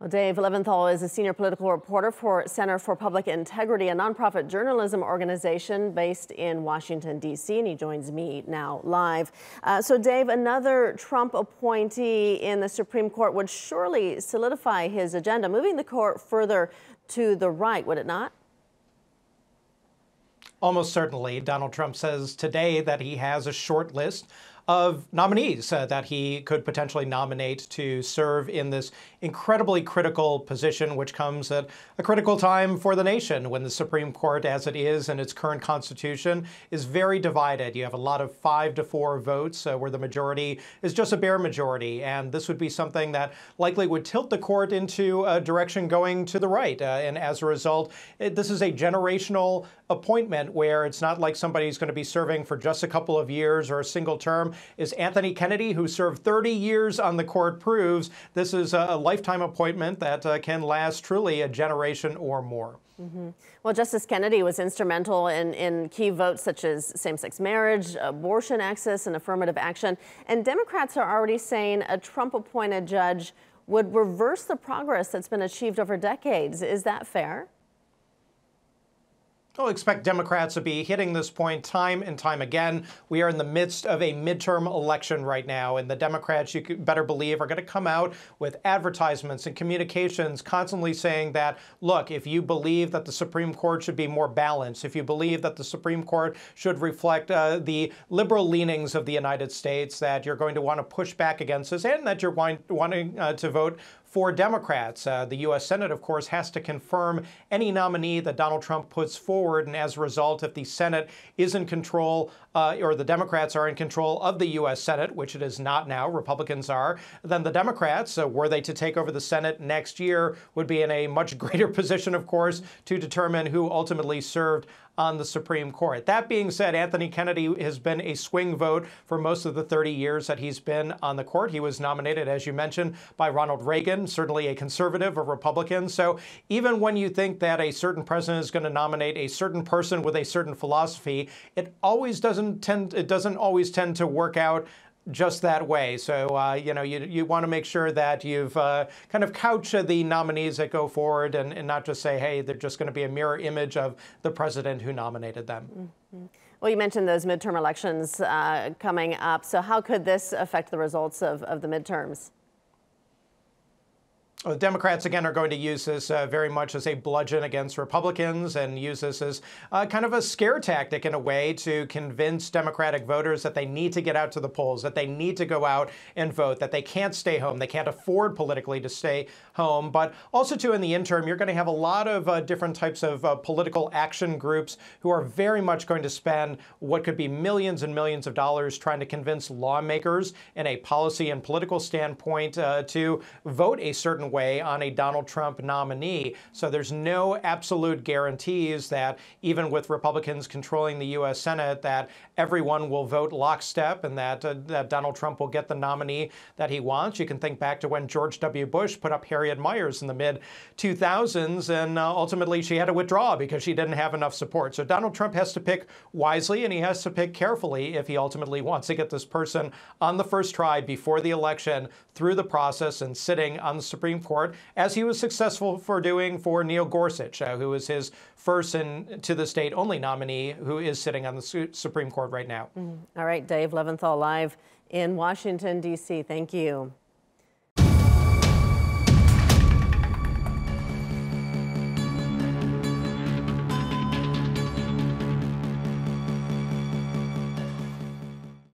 Well, Dave Leventhal is a senior political reporter for Center for Public Integrity, a nonprofit journalism organization based in Washington, D.C., and he joins me now live. So, Dave, another Trump appointee in the Supreme Court would surely solidify his agenda, moving the court further to the right, would it not? Almost certainly. Donald Trump says today that he has a short list of nominees that he could potentially nominate to serve in this incredibly critical position, which comes at a critical time for the nation when the Supreme Court, as it is in its current constitution, is very divided. You have a lot of 5-4 votes where the majority is just a bare majority. And this would be something that likely would tilt the court into a direction going to the right. And as a result, this is a generational appointment where it's not like somebody's going to be serving for just a couple of years or a single term. As Anthony Kennedy, who served 30 years on the court, proves, this is a lifetime appointment that can last truly a generation or more. Well, Justice Kennedy was instrumental in key votes such as same-sex marriage, abortion access, and affirmative action. And Democrats are already saying a Trump-appointed judge would reverse the progress that's been achieved over decades. Is that fair? I'll expect Democrats to be hitting this point time and time again. We are in the midst of a midterm election right now, and the Democrats, you could better believe, are going to come out with advertisements and communications constantly saying that, look, if you believe that the Supreme Court should be more balanced, if you believe that the Supreme Court should reflect the liberal leanings of the United States, that you're going to want to push back against this, and that you're wanting to vote for Democrats. The U.S. Senate, of course, has to confirm any nominee that Donald Trump puts forward. And as a result, if the Senate is in control or the Democrats are in control of the U.S. Senate, which it is not now, Republicans are, then the Democrats, were they to take over the Senate next year, would be in a much greater position, of course, to determine who ultimately served on the Supreme Court. That being said, Anthony Kennedy has been a swing vote for most of the 30 years that he's been on the court. He was nominated, as you mentioned, by Ronald Reagan, certainly a conservative, a Republican. So even when you think that a certain president is going to nominate a certain person with a certain philosophy, it doesn't always tend to work out just that way. So, you want to make sure that you've kind of couched the nominees that go forward and not just say, hey, they're just going to be a mirror image of the president who nominated them. Well, you mentioned those midterm elections coming up. So how could this affect the results of the midterms? Well, the Democrats, again, are going to use this very much as a bludgeon against Republicans and use this as kind of a scare tactic in a way to convince Democratic voters that they need to get out to the polls, that they need to go out and vote, that they can't stay home, they can't afford politically to stay home. But also, too, in the interim, you're going to have a lot of different types of political action groups who are very much going to spend what could be millions and millions of dollars trying to convince lawmakers in a policy and political standpoint to vote a certain way on a Donald Trump nominee. So there's no absolute guarantees that even with Republicans controlling the U.S. Senate, that everyone will vote lockstep and that Donald Trump will get the nominee that he wants. You can think back to when George W. Bush put up Harriet Miers in the mid-2000s, and ultimately she had to withdraw because she didn't have enough support. So Donald Trump has to pick wisely, and he has to pick carefully if he ultimately wants to get this person on the first try before the election through the process and sitting on the Supreme Court, as he was successful for doing for Neil Gorsuch, who is his first and to this date only nominee who is sitting on the Supreme Court right now. All right, Dave Leventhal live in Washington, D.C. Thank you.